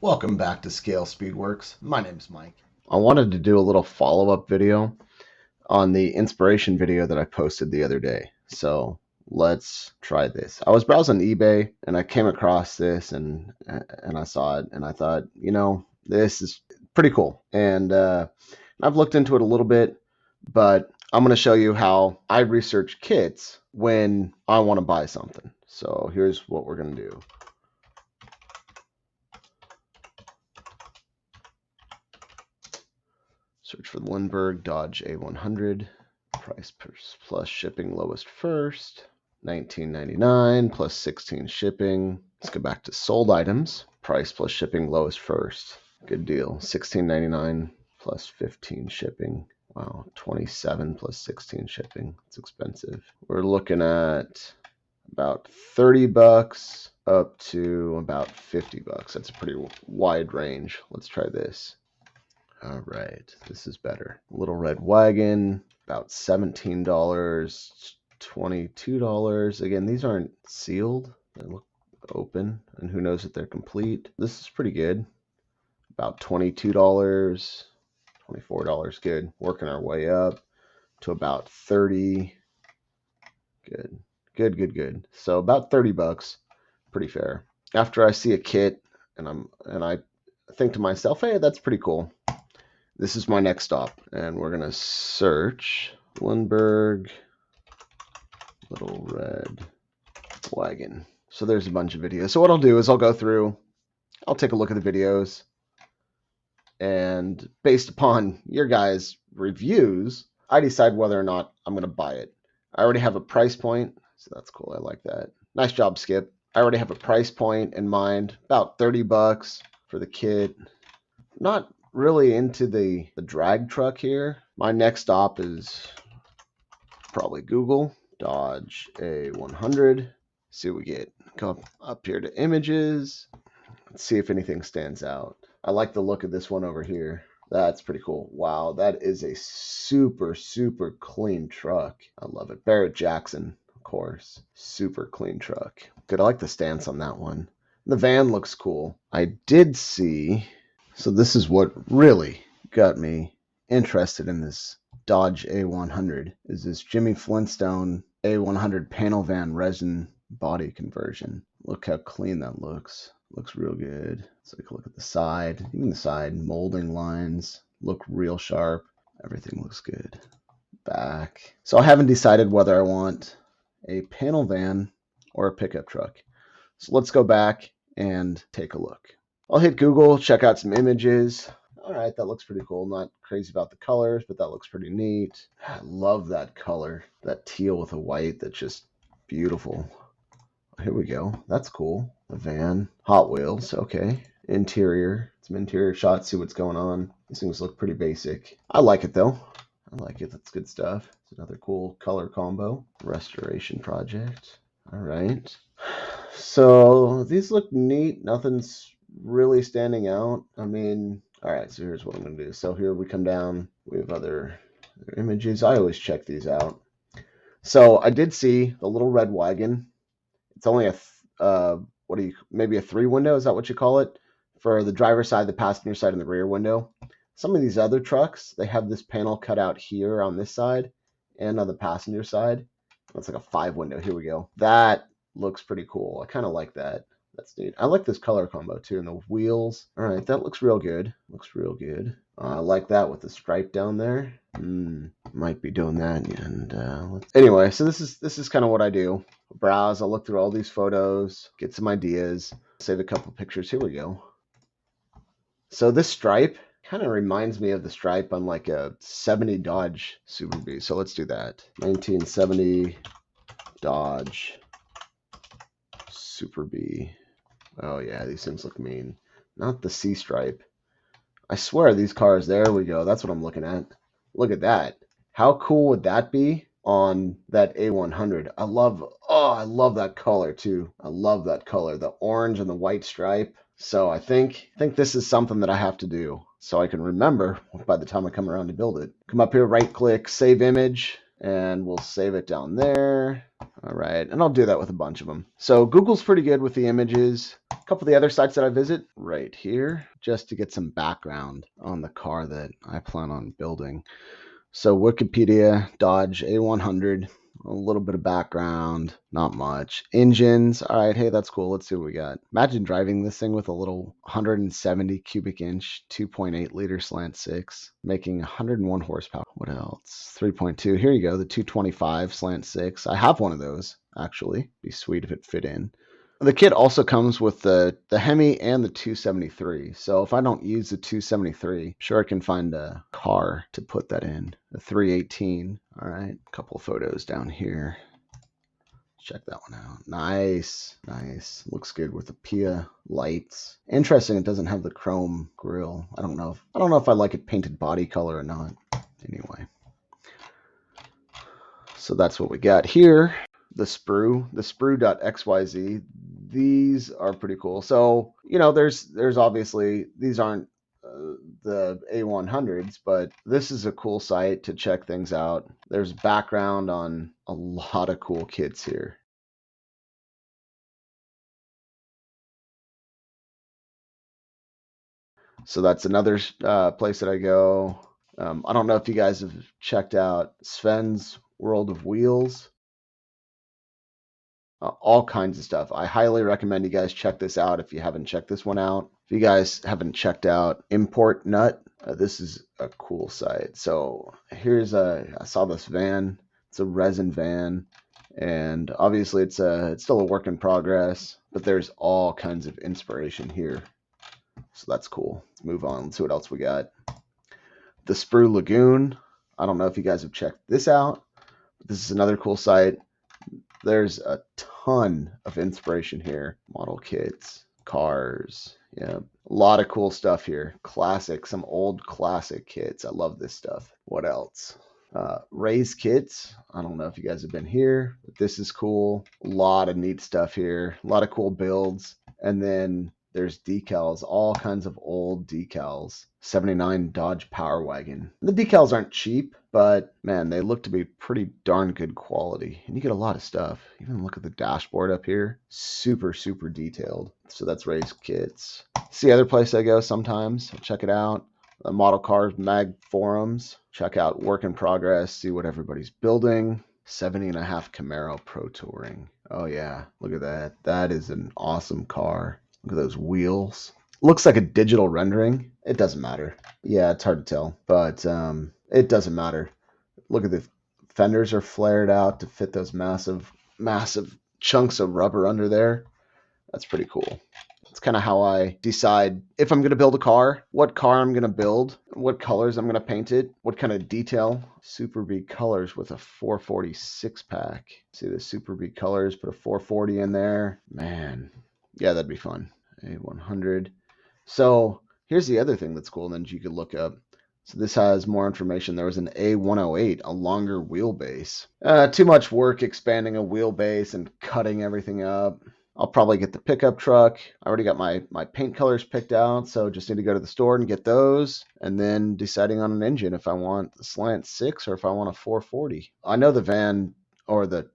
Welcome back to ScaleSpeedworks. My name's Mike. I wanted to do a little follow-up video on the inspiration video that I posted the other day. So let's try this. I was browsing eBay and I came across this and I saw it and I thought, this is pretty cool. And I've looked into it a little bit, but I'm going to show you how I research kits when I want to buy something. So here's what we're going to do. Search for the Lindberg Dodge A100. Price plus shipping lowest first. $19.99 plus 16 shipping. Let's go back to sold items. Price plus shipping lowest first. Good deal. $16.99 plus 15 shipping. Wow, 27 plus 16 shipping. It's expensive. We're looking at about 30 bucks up to about 50 bucks. That's a pretty wide range. Let's try this. All right, this is better. Little Red Wagon, about $17, $22. Again, these aren't sealed. They look open, and who knows if they're complete. This is pretty good. About $22, $24, good. Working our way up to about 30. Good, good, good, good. So about 30 bucks, pretty fair. After I see a kit, and I think to myself, hey, that's pretty cool. This is my next stop, and we're gonna search Lindberg Little Red Wagon. So there's a bunch of videos. So what I'll do is I'll go through, I'll take a look at the videos, and based upon your guys' reviews, I decide whether or not I'm gonna buy it. I already have a price point, so that's cool. I like that. Nice job, Skip. I already have a price point in mind, about 30 bucks for the kit. Not really into the drag truck here. My next stop is probably Google Dodge A100. See what we get. Go up here to images. Let's see if anything stands out. I like the look of this one over here. That's pretty cool. Wow, that is a super, super clean truck. I love it. Barrett Jackson, of course. Super clean truck. Good, I like the stance on that one. The van looks cool. I did see... So this is what really got me interested in this Dodge A100, is this Jimmy Flintstone A100 panel van resin body conversion. Look how clean that looks. Looks real good. Let's take a look at the side. Even the side molding lines look real sharp. Everything looks good. Back. So I haven't decided whether I want a panel van or a pickup truck. So let's go back and take a look. I'll hit Google, check out some images. All right, that looks pretty cool. Not crazy about the colors, but that looks pretty neat. I love that color, that teal with a white. That's just beautiful. Here we go. That's cool. A van, Hot Wheels. Okay. Interior. Some interior shots. See what's going on. These things look pretty basic. I like it though. I like it. That's good stuff. It's another cool color combo. Restoration project. All right. So these look neat. Nothing's really standing out. I mean, all right, so here's what I'm going to do. So here we come down. We have other images. I always check these out. So I did see the little Red Wagon. It's only a, maybe a 3 window? Is that what you call it? For the driver's side, the passenger side, and the rear window. Some of these other trucks, they have this panel cut out here on this side and on the passenger side. That's like a 5 window. Here we go. That looks pretty cool. I kind of like that. That's neat. I like this color combo too, and the wheels. All right, that looks real good. Looks real good. I like that with the stripe down there. Might be doing that. And anyway, so this is kind of what I do. Browse. I'll look through all these photos, get some ideas, save a couple pictures. Here we go. So this stripe kind of reminds me of the stripe on like a 70 Dodge Super B. So let's do that. 1970 Dodge Super B. Oh yeah, these things look mean. Not the C stripe. I swear these cars, there we go. That's what I'm looking at. Look at that. How cool would that be on that A100? I love that color too. I love that color, the orange and the white stripe. So I think this is something that I have to do so I can remember by the time I come around to build it. Come up here, right click, save image, and we'll save it down there. All right, and I'll do that with a bunch of them. So Google's pretty good with the images. A couple of the other sites that I visit right here, just to get some background on the car that I plan on building. So Wikipedia, Dodge A100, a little bit of background, not much. Engines, all right, hey, that's cool. Let's see what we got. Imagine driving this thing with a little 170 cubic inch, 2.8 liter slant six, making 101 horsepower. What else? 3.2. Here you go, the 225 slant six. I have one of those, actually. Be sweet if it fit in. The kit also comes with the Hemi and the 273. So if I don't use the 273, I'm sure I can find a car to put that in. A 318. All right, a couple of photos down here. Check that one out. Nice, nice. Looks good with the PIA lights. Interesting, it doesn't have the chrome grille. I don't know if I like it painted body color or not. Anyway, so that's what we got here. The sprue.xyz. These are pretty cool. So, you know, there's obviously, these aren't the A100s, but this is a cool site to check things out. There's background on a lot of cool kits here. So that's another place that I go. I don't know if you guys have checked out Sven's World of Wheels. All kinds of stuff. I highly recommend you guys check this out if you haven't checked this one out. If you guys haven't checked out Import Nut, this is a cool site. So here's I saw this van. It's a resin van, and obviously it's still a work in progress, but there's all kinds of inspiration here. So that's cool. Let's move on. Let's see what else we got. The Sprue Lagoon. I don't know if you guys have checked this out, but this is another cool site. There's a ton of inspiration here. Model kits, cars, yeah, a lot of cool stuff here. Classic, some old classic kits. I love this stuff. What else? Ray's kits. I don't know if you guys have been here, but this is cool. A lot of neat stuff here. A lot of cool builds. And then there's decals, all kinds of old decals. 79 Dodge Power Wagon. The decals aren't cheap, but man, they look to be pretty darn good quality. And you get a lot of stuff. Even look at the dashboard up here. Super, super detailed. So that's Ray's kits. It's the other place I go sometimes. Check it out. The Model Cars Mag forums. Check out Work in Progress. See what everybody's building. 70.5 Camaro Pro Touring. Oh yeah, look at that. That is an awesome car. Look at those wheels. Looks like a digital rendering. It doesn't matter. Yeah, it's hard to tell, but it doesn't matter. Look at the fenders are flared out to fit those massive, massive chunks of rubber under there. That's pretty cool. It's kind of how I decide if I'm going to build a car, what car I'm going to build, what colors I'm going to paint it, what kind of detail. Super B colors with a 440 6-pack. See the Super B colors, put a 440 in there. Man, yeah, that'd be fun. A100. So here's the other thing that's cool then you could look up. So this has more information. There was an A108, a longer wheelbase. Too much work expanding a wheelbase and cutting everything up. I'll probably get the pickup truck. I already got my paint colors picked out, so just need to go to the store and get those, and then deciding on an engine if I want the slant 6 or if I want a 440. I know the van, or the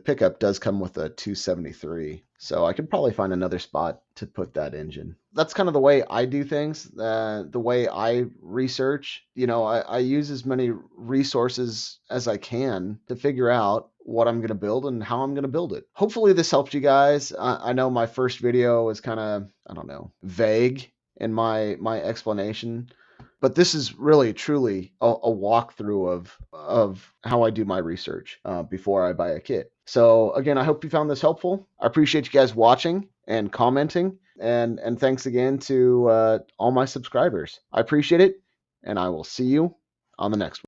pickup does come with a 273, so I could probably find another spot to put that engine. That's kind of the way I do things, the way I research. You know, I use as many resources as I can to figure out what I'm going to build and how I'm going to build it. Hopefully this helped you guys. I know my first video was kind of, I don't know, vague in my explanation. But this is really, truly a walkthrough of how I do my research before I buy a kit. So again, I hope you found this helpful. I appreciate you guys watching and commenting. And thanks again to all my subscribers. I appreciate it. And I will see you on the next one.